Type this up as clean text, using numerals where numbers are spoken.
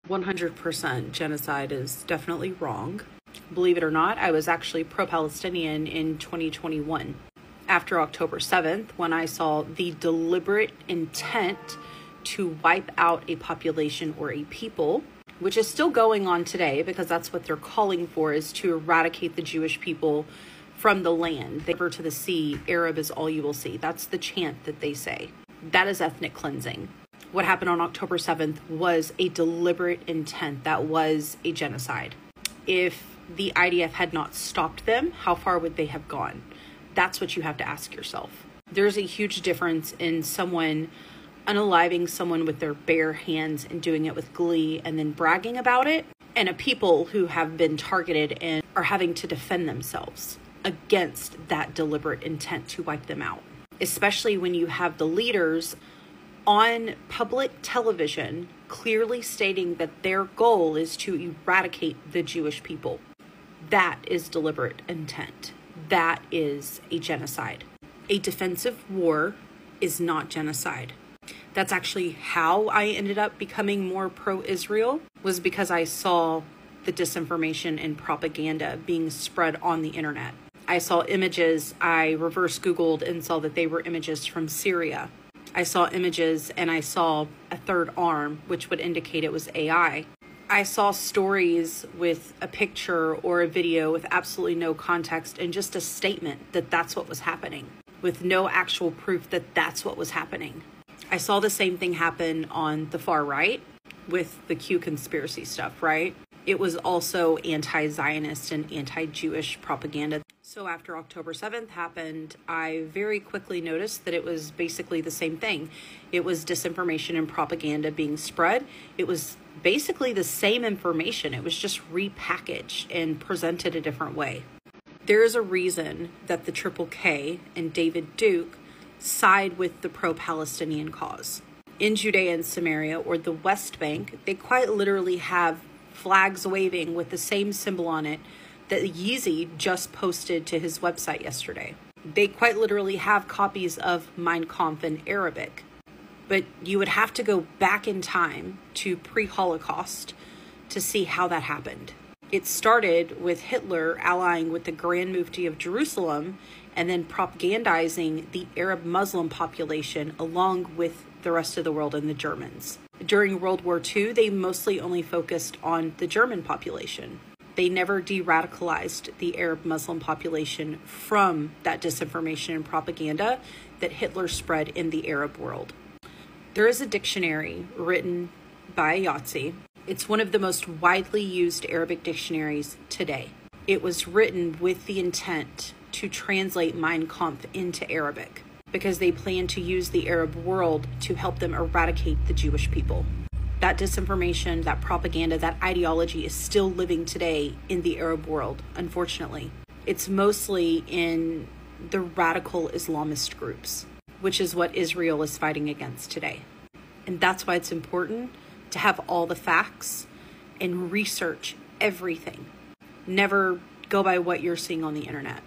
100% genocide is definitely wrong. Believe it or not, I was actually pro-Palestinian in 2021. After October 7th, when I saw the deliberate intent to wipe out a population or a people, which is still going on today because that's what they're calling for, is to eradicate the Jewish people from the land. They refer to the sea, Arab is all you will see. That's the chant that they say. That is ethnic cleansing. What happened on October 7th was a deliberate intent. That was a genocide. If the IDF had not stopped them, how far would they have gone? That's what you have to ask yourself. There's a huge difference in someone unaliving someone with their bare hands and doing it with glee and then bragging about it, and a people who have been targeted and are having to defend themselves against that deliberate intent to wipe them out. Especially when you have the leaders on public television clearly stating that their goal is to eradicate the Jewish people. That is deliberate intent. That is a genocide. A defensive war is not genocide. That's actually how I ended up becoming more pro-Israel, was because I saw the disinformation and propaganda being spread on the internet. I saw images, I reverse Googled and saw that they were images from Syria. I saw images and I saw a third arm, which would indicate it was AI. I saw stories with a picture or a video with absolutely no context and just a statement that that's what was happening, with no actual proof that that's what was happening. I saw the same thing happen on the far right with the Q conspiracy stuff, right? It was also anti-Zionist and anti-Jewish propaganda. So after October 7th happened, I very quickly noticed that it was basically the same thing. It was disinformation and propaganda being spread. It was basically the same information. It was just repackaged and presented a different way. There is a reason that the Triple K and David Duke side with the pro-Palestinian cause. In Judea and Samaria, or the West Bank, they quite literally have flags waving with the same symbol on it that Yeezy just posted to his website yesterday. They quite literally have copies of Mein Kampf in Arabic. But you would have to go back in time to pre-Holocaust to see how that happened. It started with Hitler allying with the Grand Mufti of Jerusalem and then propagandizing the Arab Muslim population along with the rest of the world and the Germans. During World War II, they mostly only focused on the German population. They never de-radicalized the Arab Muslim population from that disinformation and propaganda that Hitler spread in the Arab world. There is a dictionary written by a Yahtzee. It's one of the most widely used Arabic dictionaries today. It was written with the intent to translate Mein Kampf into Arabic because they plan to use the Arab world to help them eradicate the Jewish people. That disinformation, that propaganda, that ideology is still living today in the Arab world, unfortunately. It's mostly in the radical Islamist groups, which is what Israel is fighting against today. And that's why it's important to have all the facts and research everything. Never go by what you're seeing on the internet.